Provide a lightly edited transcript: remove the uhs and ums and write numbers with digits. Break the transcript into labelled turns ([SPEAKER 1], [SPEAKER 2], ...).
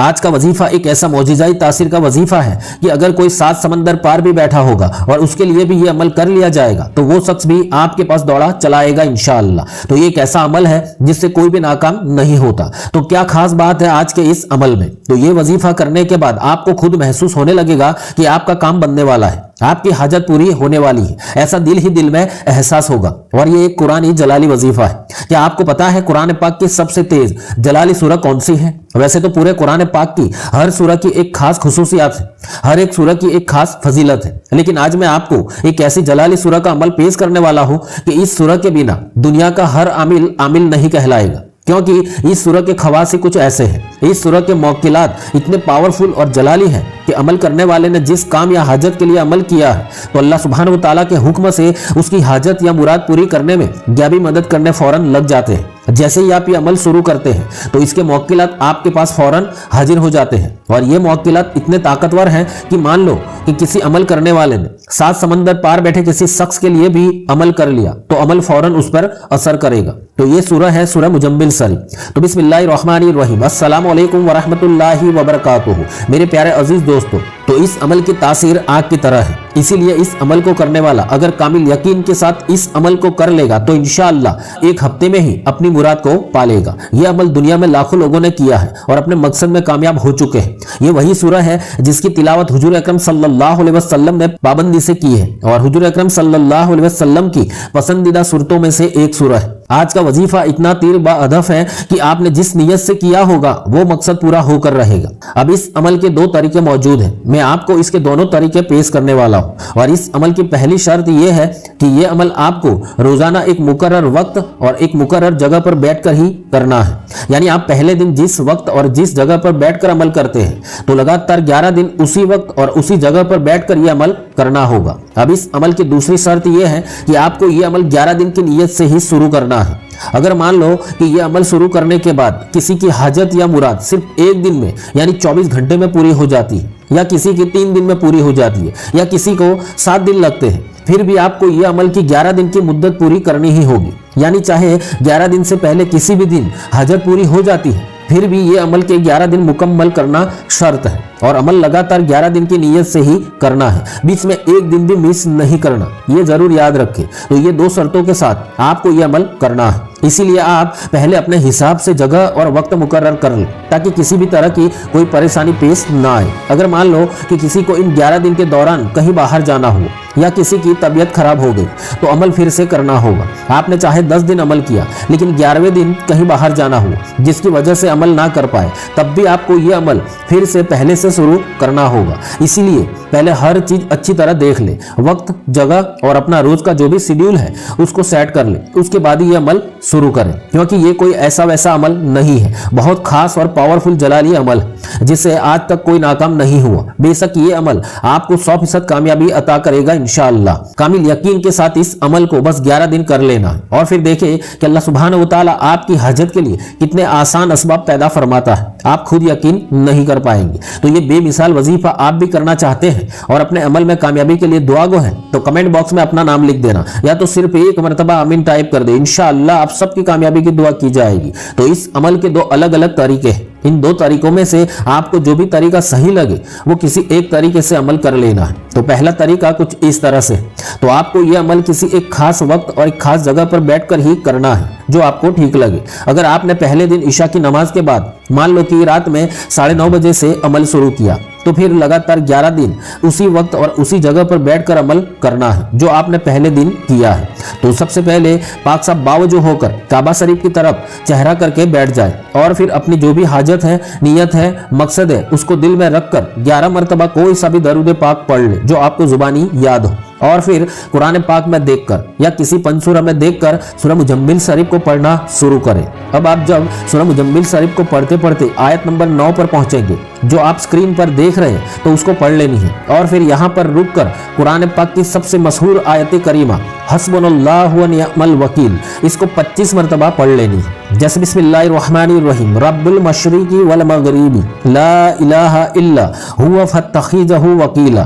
[SPEAKER 1] آج کا وظیفہ ایک ایسا معجزائی تاثیر کا وظیفہ ہے کہ اگر کوئی 7 سمندر پار بھی بیٹھا ہوگا اور اس کے لیے بھی یہ عمل کر لیا جائے گا تو وہ شخص بھی آپ کے پاس دوڑا چلائے گا انشاءاللہ۔ تو یہ ایک ایسا عمل ہے جس سے کوئی بھی ناکام نہیں ہوتا۔ تو کیا خاص بات ہے آج کے اس عمل میں؟ تو یہ وظیفہ کرنے کے بعد آپ کو خود محسوس ہونے لگے گا کہ آپ کا کام بننے والا ہے، آپ کی حاجت پوری ہونے والی ہے، ایسا دل ہی دل میں احساس ہوگا۔ اور یہ ایک قرآنی جلالی وظیفہ ہے۔ کیا آپ کو پتا ہے قرآن پاک کی سب سے تیز جلالی سورہ کون سی ہے؟ ویسے تو پورے قرآن پاک کی ہر سورہ کی ایک خاص خصوصیات ہے، ہر ایک سورہ کی ایک خاص فضیلت ہے، لیکن آج میں آپ کو ایک ایسی جلالی سورہ کا عمل پیش کرنے والا ہوں کہ اس سورہ کے بنا دنیا کا ہر عامل عامل نہیں کہلائے گا، کیونکہ اس سورہ کے خواص کچھ ایسے ہیں، اس سورہ کے موکلات اتنے پاورفل اور جلالی ہیں کہ عمل کرنے والے نے جس کام یا حاجت کے لیے عمل کیا ہے تو اللہ سبحانہ و تعالیٰ کے حکم سے اس کی حاجت یا مراد پوری کرنے میں غیبی مدد کرنے فوراً لگ جاتے ہیں۔ جیسے ہی آپ یہ عمل شروع کرتے ہیں تو اس کے موکلات آپ کے پاس فوراً حاضر ہو جاتے ہیں، اور یہ موکلات اتنے طاقتور ہیں کہ مان لو کہ کسی عمل کرنے والے نے 7 سمندر پار بیٹھے کسی شخص کے لیے بھی عمل کر لیا تو عمل فوراً اس پر اثر کرے گا۔ تو یہ سورہ ہے سورہ مجمل شریف۔ تو بسم اللہ الرحمن الرحیم۔ السلام علیکم ورحمۃ اللہ وبرکاتہ۔ میرے پیارے عزیز دوستو، تو اس عمل کی تاثیر آگ کی طرح ہے، اسی لیے اس عمل کو کرنے والا اگر کامل یقین کے ساتھ اس عمل کو کر لے گا تو انشاءاللہ ایک ہفتے میں ہی اپنی مراد کو پالے گا۔ یہ عمل دنیا میں لاکھوں لوگوں نے کیا ہے اور اپنے مقصد میں کامیاب ہو چکے ہیں۔ یہ وہی سورہ ہے جس کی تلاوت حضور اکرم صلی اللہ علیہ وسلم نے پابندی سے کی ہے، اور حضور اکرم صلی اللہ علیہ وسلم کی پسندیدہ صورتوں میں سے ایک سورہ ہے۔ آج کا وظیفہ اتنا تیر با ہدف ہے کہ آپ نے جس نیت سے کیا ہوگا وہ مقصد پورا ہو کر رہے گا۔ اب اس عمل کے 2 طریقے موجود ہیں، میں آپ کو اس کے دونوں طریقے پیش کرنے والا ہوں، اور اس عمل کی پہلی شرط یہ ہے کہ یہ عمل آپ کو روزانہ ایک مقرر وقت اور ایک مقرر جگہ پر بیٹھ کر ہی کرنا ہے۔ یعنی آپ پہلے دن جس وقت اور جس جگہ پر بیٹھ کر عمل کرتے ہیں تو لگاتار 11 دن اسی وقت اور اسی جگہ پر بیٹھ کر یہ عمل کرنا ہوگا۔ اب اس عمل کی دوسری شرط یہ ہے کہ آپ کو یہ عمل 11 دن کی نیت سے ہی شروع کرنا ہے۔ اگر مان لو کہ یہ عمل شروع کرنے کے بعد کسی کی حاجت یا مراد صرف ایک دن میں یعنی 24 گھنٹے میں پوری ہو جاتی ہے، یا کسی کی 3 دن میں پوری ہو جاتی ہے، یا کسی کو 7 دن لگتے ہیں، پھر بھی آپ کو یہ عمل کی 11 دن کی مدت پوری کرنی ہی ہوگی۔ یعنی چاہے 11 دن سے پہلے کسی بھی دن حاجت پوری ہو جاتی ہے، پھر بھی یہ عمل کے 11 دن مکمل کرنا شرط ہے، اور عمل لگاتار 11 دن کی نیت سے ہی کرنا ہے، بیچ میں ایک دن بھی مس نہیں کرنا، یہ ضرور یاد رکھیں۔ تو یہ 2 شرطوں کے ساتھ آپ کو یہ عمل کرنا ہے، اسی لیے آپ پہلے اپنے حساب سے جگہ اور وقت مقرر کر لیں تاکہ کسی بھی طرح کی کوئی پریشانی پیش نہ آئے۔ اگر مان لو کہ کسی کو ان 11 دن کے دوران کہیں باہر جانا ہو یا کسی کی طبیعت خراب ہو گئی تو عمل پھر سے کرنا ہوگا۔ آپ نے چاہے 10 دن عمل کیا لیکن 11ویں دن کہیں باہر جانا ہو جس کی وجہ سے عمل نہ کر پائے، تب بھی آپ کو یہ عمل پھر سے پہلے سے شروع کرنا ہوگا۔ اسی لیے پہلے ہر چیز اچھی طرح دیکھ لیں، وقت، جگہ اور اپنا روز کا جو بھی شیڈیول ہے اس کو سیٹ کر لیں، اس کے بعد یہ عمل شروع کریں، کیونکہ یہ کوئی ایسا ویسا عمل نہیں ہے، بہت خاص اور پاورفل جلالی عمل ہے جس سے آج تک کوئی ناکام نہیں ہوا۔ بے شک یہ عمل آپ کو 100% کامیابی عطا کرے گا انشاءاللہ۔ کامل یقین کے ساتھ اس عمل کو بس 11 دن کر لینا ہے، اور پھر دیکھیں کہ اللہ سبحانہ و تعالیٰ آپ کی حاجت کے لیے کتنے آسان اسباب پیدا فرماتا ہے، آپ خود یقین نہیں کر پائیں گے۔ تو یہ بے مثال وظیفہ آپ بھی کرنا چاہتے ہیں اور اپنے عمل میں کامیابی کے لیے دعا گو ہیں تو کمنٹ باکس میں اپنا نام لکھ دینا، یا تو صرف ایک مرتبہ آمین ٹائپ کر دے، انشاءاللہ آپ سب کی کامیابی کی دعا کی جائے گی۔ تو اس عمل کے 2 الگ الگ طریقے ہیں، ان 2 طریقوں میں سے آپ کو جو بھی طریقہ صحیح لگے وہ کسی ایک طریقے سے عمل کر لینا ہے۔ تو پہلا طریقہ کچھ اس طرح سے، تو آپ کو یہ عمل کسی ایک خاص وقت اور ایک خاص جگہ پر بیٹھ کر ہی کرنا ہے جو آپ کو ٹھیک لگے۔ اگر آپ نے پہلے دن عشاء کی نماز کے بعد مان لو کہ رات میں 9:30 بجے سے عمل شروع کیا تو پھر لگاتار 11 دن اسی وقت اور اسی جگہ پر بیٹھ کر عمل کرنا ہے جو آپ نے پہلے دن کیا ہے۔ تو سب سے پہلے پاک صاحب باوجہ ہو کر کعبہ شریف کی طرف چہرہ کر کے بیٹھ جائے، اور پھر اپنی جو بھی حاجت ہے، نیت ہے، مقصد ہے، اس کو دل میں رکھ کر 11 مرتبہ کوئی سا بھی درود پاک پڑھ لے جو آپ کو زبانی یاد ہو، اور پھر قرآن پاک میں دیکھ کر یا کسی پنسورہ میں دیکھ کر سورہ مجمل شریف کو پڑھنا شروع کریں۔ اب آپ جب سورہ مجمل شریف کو پڑھتے پڑھتے آیت نمبر 9 پر پہنچیں گے جو آپ سکرین پر دیکھ رہے ہیں تو اس کو پڑھ لینی ہے، اور پھر یہاں پر رک کر قرآن پاک کی سب سے مشہور آیت کریمہ حسبنا اللہ و نعم الوکیل اس کو 25 مرتبہ پڑھ لینی ہے، جیسے بسم اللہ الرحمن الرحیم رب المشرق والمغرب لا الہ الا هو فاتخذہ وکیلا